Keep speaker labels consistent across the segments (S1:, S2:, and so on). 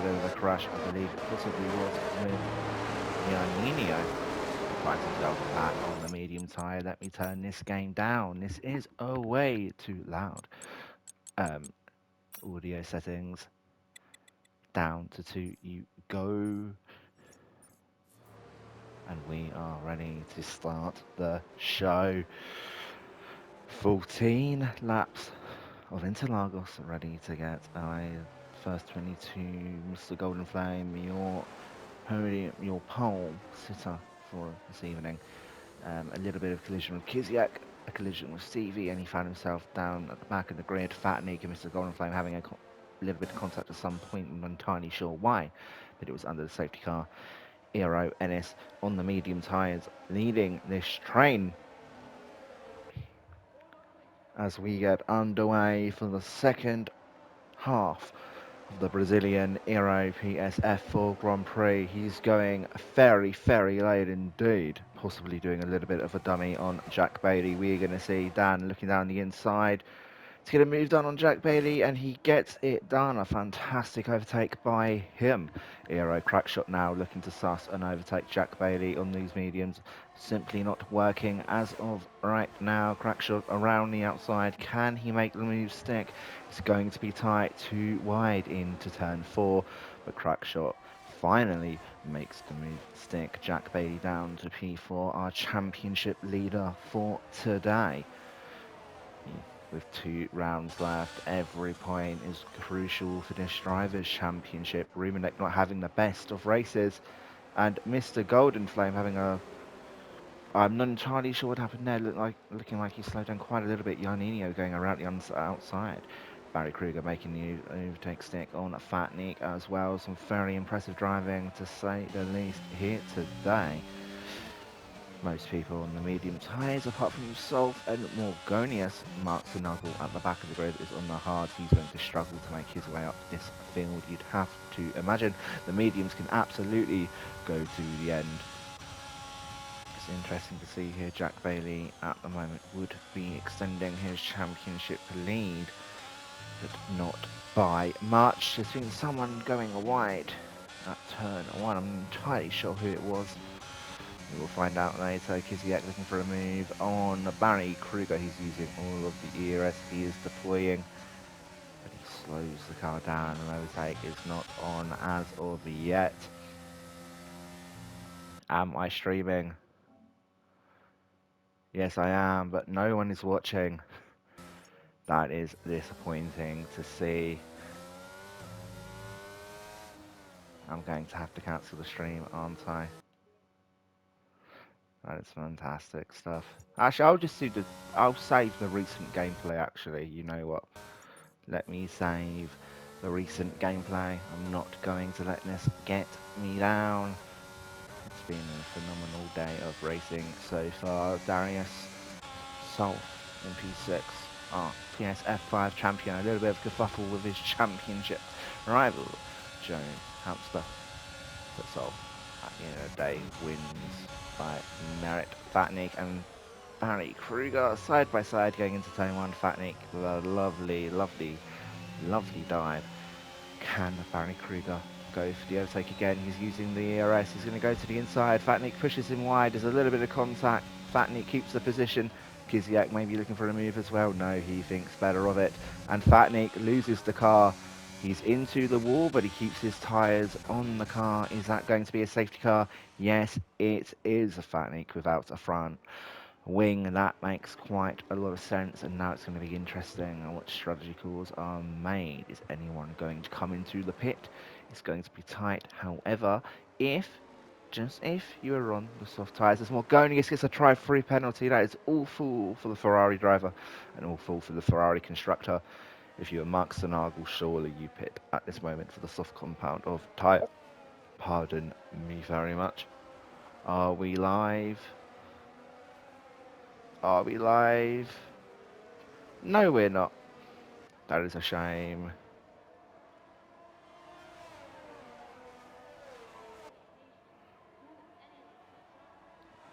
S1: bit of a crash, I believe it possibly was with Nino. Finds himself back on the medium tire. Let me turn this game down. This is way too loud. Um, Audio settings down to 2 you go. And we are ready to start the show. 14 laps of Interlagos ready to get a first 22. Mr. Golden Flame, your podium, your pole sitter for this evening. A little bit of collision with Kiziak, a collision with Stevie, and he found himself down at the back of the grid. Fatnik and Mr. Golden Flame having a little bit of contact at some point. I'm not entirely sure why, but it was under the safety car. Ero Ennis on the medium tyres, leading this train as we get underway for the second half of the Brazilian Ero Ps F4 Grand Prix. He's going very, very late indeed, possibly doing a little bit of a dummy on Jack Bailey. We're going to see Dan looking down the inside. He's going to move down on Jack Bailey, and he gets it done. A fantastic overtake by him. Ero Crackshot now looking to suss and overtake Jack Bailey on these mediums. Simply not working as of right now. Crackshot around the outside. Can he make the move stick? It's going to be tight, too wide into turn 4, but Crackshot finally makes the move stick. Jack Bailey down to P4, our championship leader for today. With 2 rounds left, every point is crucial for this Drivers' Championship. Rumenek not having the best of races, and Mr. Golden Flame having a... I'm not entirely sure what happened there. Looking like he slowed down quite a little bit. Janino going around the outside. Barry Kruger making the overtake stick on Fatnik as well. Some very impressive driving, to say the least, here today. Most people on the medium tyres, apart from Solf and Morgonius. Mark Snuggle at the back of the grid is on the hards. He's going to struggle to make his way up this field. You'd have to imagine the mediums can absolutely go to the end. It's interesting to see here. Jack Bailey at the moment would be extending his championship lead, but not by much. There's been someone going wide at turn 1. I'm not entirely sure who it was. We will find out later. Kiziak looking for a move on Barry Kruger. He's using all of the ERS he is deploying, but he slows the car down, and overtake is not on as of yet. Am I streaming? Yes, I am, but no one is watching. That is disappointing to see. I'm going to have to cancel the stream, aren't I? That is fantastic stuff. Actually, I'll save the recent gameplay, actually. You know what? Let me save the recent gameplay. I'm not going to let this get me down. It's been a phenomenal day of racing so far. Darius Solf in P6. PS F5 champion. A little bit of kerfuffle with his championship rival, Joan Hamster. But Solf, at the end of the day, wins by merit. Fatnik and Barry Kruger side by side going into turn 1. Fatnik with a lovely, lovely, lovely dive. Can Barry Kruger go for the overtake again? He's using the ERS. He's going to go to the inside. Fatnik pushes him wide. There's a little bit of contact. Fatnik keeps the position. Kiziak maybe looking for a move as well. No, he thinks better of it. And Fatnik loses the car. He's into the wall, but he keeps his tyres on the car. Is that going to be a safety car? Yes, it is a Fatnik without a front wing. That makes quite a lot of sense, and now it's going to be interesting on what strategy calls are made. Is anyone going to come into the pit? It's going to be tight. However, just if you are on the soft tyres, there's Morgonius gets a drive-through penalty. That is awful for the Ferrari driver and awful for the Ferrari constructor. If you are Mark Sanagel, surely you pit at this moment for the soft compound of tyre. Pardon me very much. Are we live? Are we live? No, we're not. That is a shame.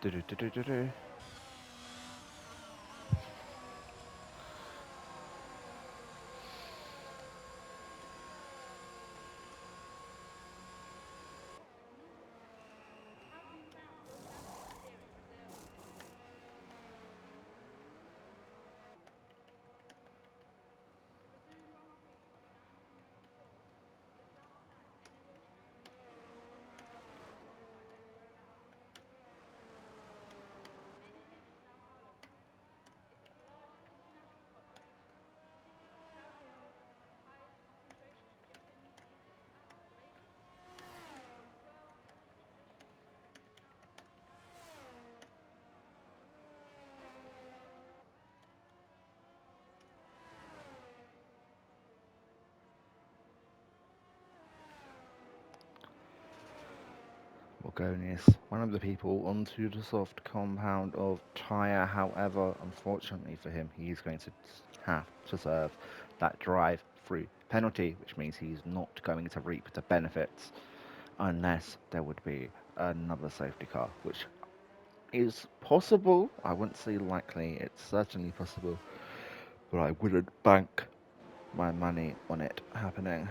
S1: Do-do-do-do-do-do. Morgonius, one of the people, onto the soft compound of Tyre. However, unfortunately for him, he's going to have to serve that drive-through penalty, which means he's not going to reap the benefits unless there would be another safety car, which is possible. I wouldn't say likely, it's certainly possible, but I wouldn't bank my money on it happening.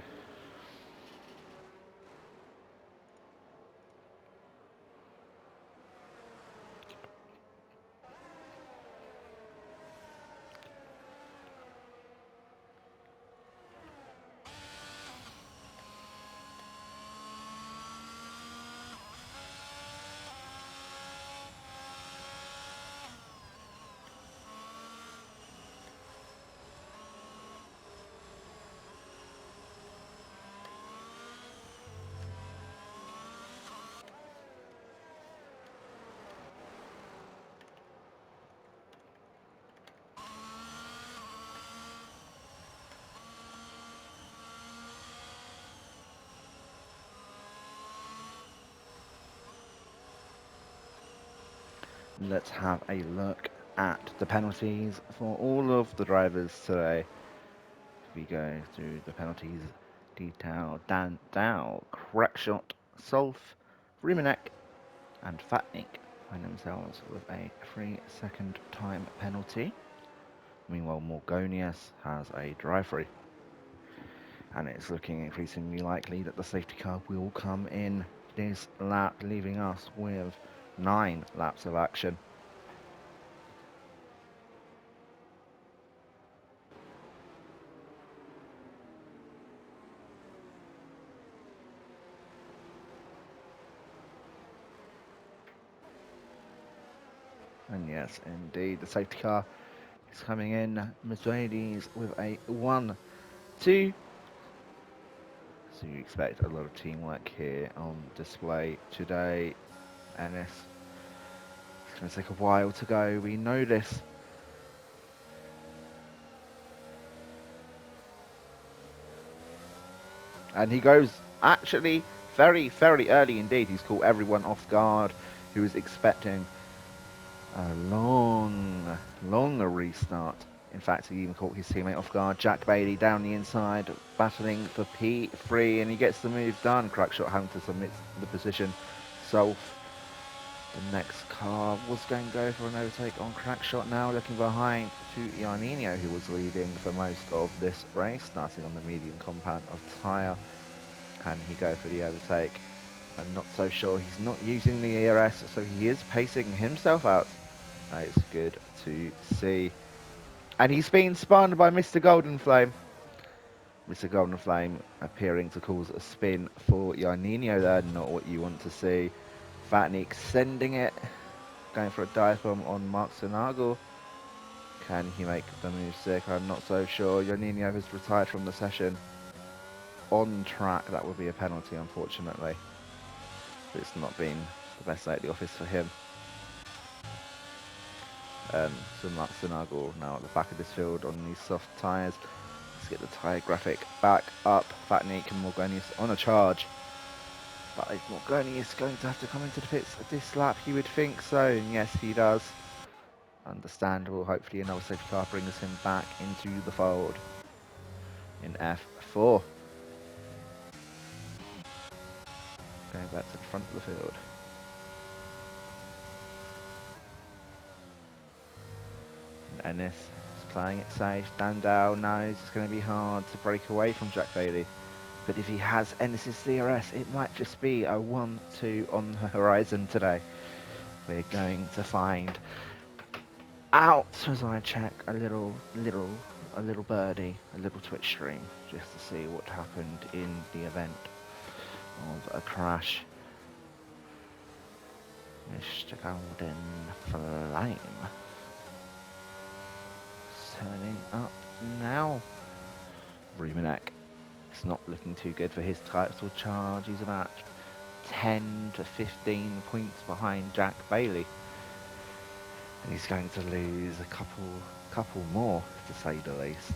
S1: Let's have a look at the penalties for all of the drivers today. We go through the penalties detail. Dan Dow, Crackshot, Solf, Ruminek, and Fatnik find themselves with a 3-second time penalty. Meanwhile, Morgonius has a drive-through. And it's looking increasingly likely that the safety car will come in this lap, leaving us with 9 laps of action. And yes, indeed, the safety car is coming in. Mercedes with a 1, 2. So you expect a lot of teamwork here on display today. Ennis, it's going to take a while to go. We know this. And he goes actually very, very early indeed. He's caught everyone off guard who was expecting a long restart. In fact, he even caught his teammate off guard. Jack Bailey down the inside, battling for P3, and he gets the move done. Crackshot having to submit the position. So the next car was going to go for an overtake on Crackshot now, looking behind to Yarninho, who was leading for most of this race, starting on the medium compound of tyre. Can he go for the overtake? I'm not so sure. He's not using the ERS, so he is pacing himself out. That is good to see. And he's been spun by Mr. Golden Flame. Mr. Golden Flame appearing to cause a spin for Yarninho there. Not what you want to see. Vatnik sending it. Going for a dive bomb on Mark Sanago. Can he make the move sick? I'm not so sure. Yarninho has retired from the session. On track, that would be a penalty, unfortunately. It's not been the best day at the office for him. So Mark Sanago now at the back of this field on these soft tyres. Let's get the tyre graphic back up. Vatnik and Morgonius on a charge. But is Morgonius going to have to come into the pits at this lap? You would think so, and yes, he does. Understandable. Hopefully another safety car brings him back into the fold in F4. Going back to the front of the field. And Ennis is playing it safe. Dandau knows it's going to be hard to break away from Jack Bailey. But if he has Ennis's CRS, it might just be a 1-2 on the horizon today. We're going to find out as I check a little birdie, a little Twitch stream, just to see what happened in the event of a crash. Mr. Golden Flame turning up now. Ruminek, it's not looking too good for his title charge. He's about 10 to 15 points behind Jack Bailey. And he's going to lose a couple more, to say the least.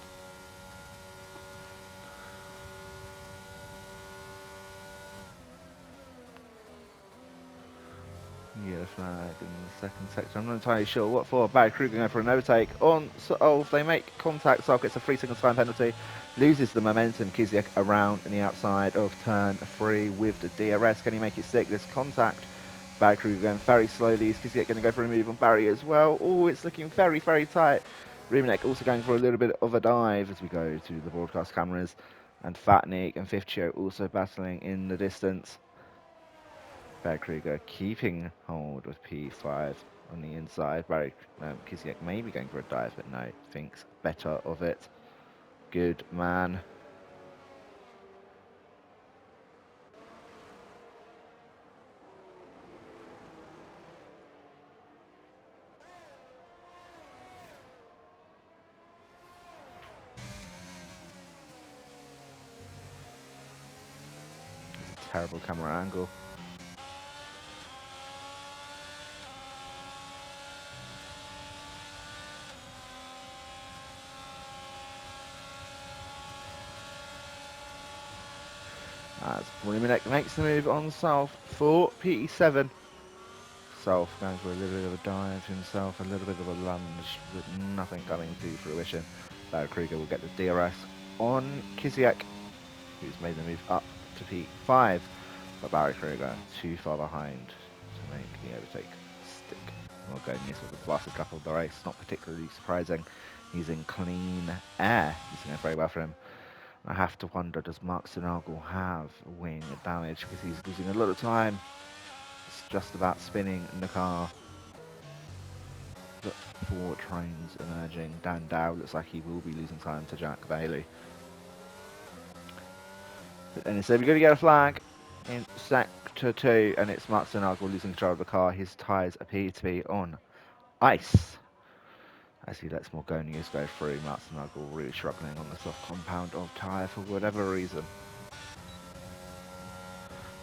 S1: Yellow flag in the second section. I'm not entirely sure what for. Barry Kruger going for an overtake on Solf. They make contact. Solf gets a 3-second time penalty. Loses the momentum. Kiziak around on the outside of turn 3 with the DRS. Can he make it stick? This contact. Barry Kruger going very slowly. Is Kiziak going to go for a move on Barry as well? Oh, it's looking very, very tight. Ruminek also going for a little bit of a dive as we go to the broadcast cameras. And Fatnik and Fifchio also battling in the distance. Barry Kruger keeping hold with P5 on the inside. Barry Kiziak maybe going for a dive, but no, thinks better of it. Good man. Terrible camera angle. As Ruminek makes the move on South for P7. South going for a little bit of a dive himself, a little bit of a lunge, with nothing coming to fruition. Barry Kruger will get the DRS on Kiziak, who's made the move up to P5. But Barry Kruger too far behind to make the overtake stick. Morgonius with the fastest lap of the race, not particularly surprising. He's in clean air. He's doing very well for him. I have to wonder, does Mark Sinagel have wing damage? Because he's losing a lot of time. It's just about spinning in the car. Look, 4 trains emerging. Dan Dow looks like he will be losing time to Jack Bailey. And instead we're going to get a flag in sector 2, and it's Mark Sinagel losing control of the car. His tyres appear to be on ice as he lets Morgonius go through. Mark Sinagel really struggling on the soft compound of tyre for whatever reason.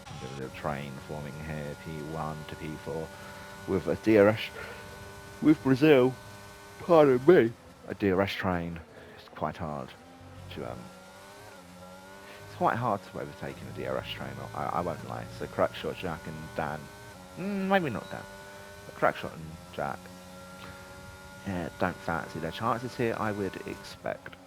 S1: A little train forming here, P1 to P4 with a DRS with Brazil. Pardon me. A DRS train. It's quite hard to it's quite hard to overtake in a DRS train. I won't lie. So Crackshot, Jack, and Dan. Maybe not Dan. But Crackshot and Jack. Yeah, don't fancy their chances here. I would expect.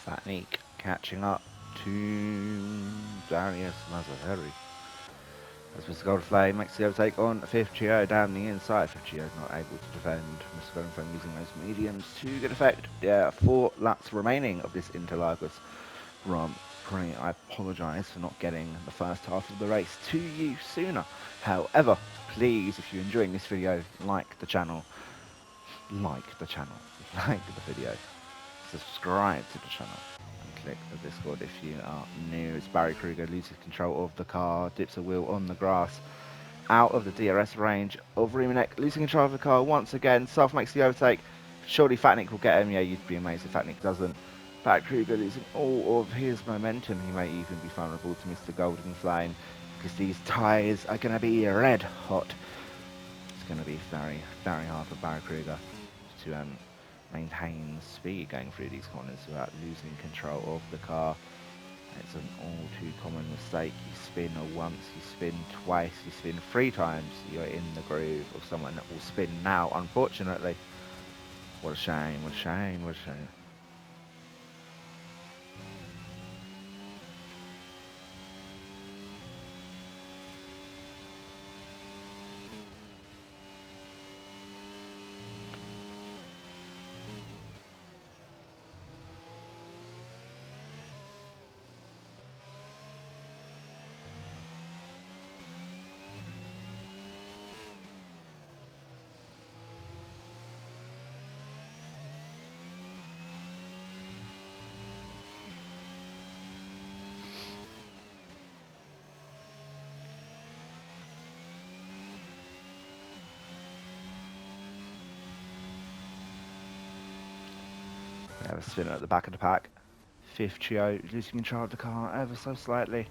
S1: Fatnik catching up to Darius Mazaheri. As Mr. Goldflame makes the overtake on Fifchio down the inside. Fifchio not able to defend. Mr. Goldflame using those mediums to good effect. Yeah, 4 laps remaining of this Interlagos Grand Prix. I apologise for not getting the first half of the race to you sooner. However, please, if you're enjoying this video, like the channel, like the video, subscribe to the channel, and click the Discord if you are new. As Barry Kruger loses control of the car, dips a wheel on the grass, out of the DRS range of Ruminek, losing control of the car once again. Self makes the overtake. Surely Fatnik will get him. Yeah, you'd be amazed if Fatnik doesn't. Barry Kruger losing all of his momentum. He may even be vulnerable to Mr. Golden Flame because these tyres are going to be red hot. It's going to be very, very hard for Barry Kruger to maintain speed going through these corners without losing control of the car. It's an all too common mistake. You spin once, you spin twice, you spin 3 times, you're in the groove of someone that will spin now, unfortunately. What a shame, what a shame, what a shame. We have a spinner at the back of the pack. Fifth trio, losing control of the car ever so slightly.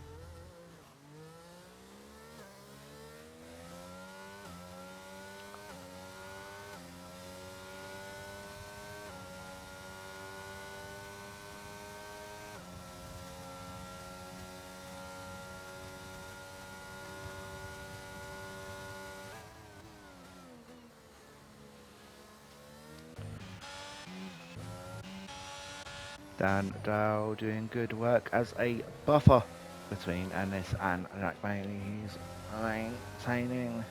S1: Dan Dow doing good work as a buffer between Ennis and Jack Bailey. He's maintaining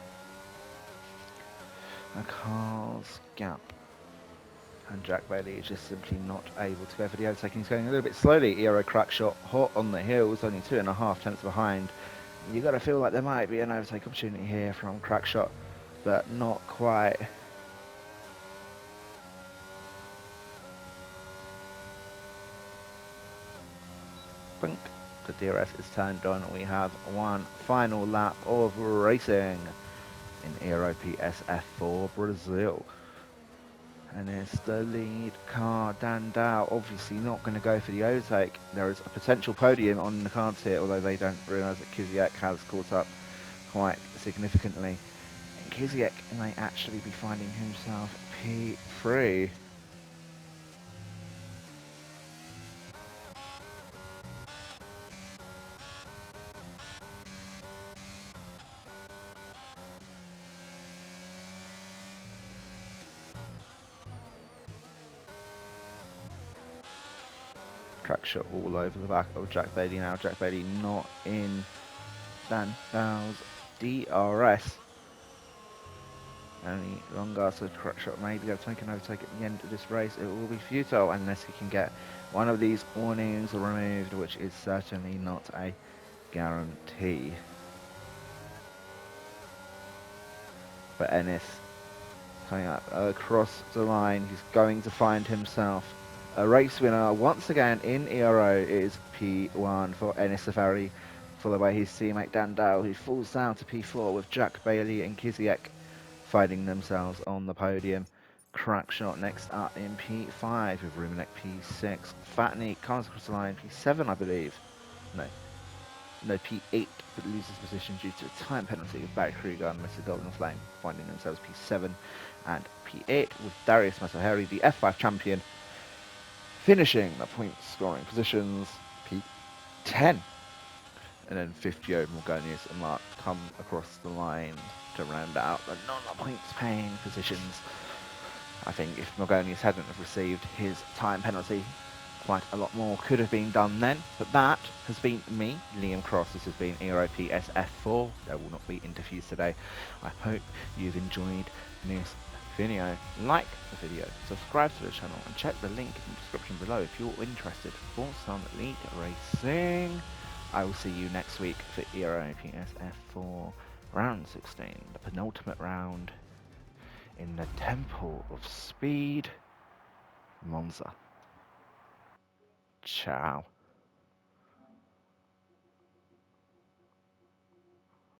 S1: a car's gap. And Jack Bailey is just simply not able to go for the overtaking. He's going a little bit slowly. Ero Crackshot hot on the heels, only 2.5 tenths behind. You've got to feel like there might be an overtake opportunity here from Crackshot, but not quite. Blink. The DRS is turned on. We have one final lap of racing in Ero Ps F4 Brazil. And it's the lead car, Dan Dow, obviously not going to go for the overtake. There is a potential podium on the cards here, although they don't realise that Kiziak has caught up quite significantly. And Kiziak may actually be finding himself P3. Track shot all over the back of Jack Bailey now. Jack Bailey not in Dan Dow's DRS any longer, so track shot may be able to make an overtake at the end of this race. It will be futile unless he can get one of these warnings removed, which is certainly not a guarantee. But Ennis coming up across the line, he's going to find himself a race winner once again in Ero. Is P1 for Ennis Safari, followed by his teammate Dan Dow, who falls down to P4 with Jack Bailey and Kiziak finding themselves on the podium. Crackshot next up in P5 with Ruminek P6. Fatney comes across the line P7, I believe. No, P8, but loses position due to a time penalty with Barry Kruger and Mr. Golden Flame finding themselves P7 and P8 with Darius Masaheri, the F5 champion, finishing the point scoring positions P10. And then 50 over Morgonius and Mark come across the line to round out the non-points paying positions. I think if Morgonius hadn't have received his time penalty, quite a lot more could have been done then. But that has been me, Liam Cross. This has been Ero Ps F4. There will not be interviews today. I hope you've enjoyed this video. Like the video, subscribe to the channel, and check the link in the description below if you're interested for some league racing. I will see you next week for Ero Ps F4 round 16, the penultimate round in the Temple of Speed, Monza. Ciao.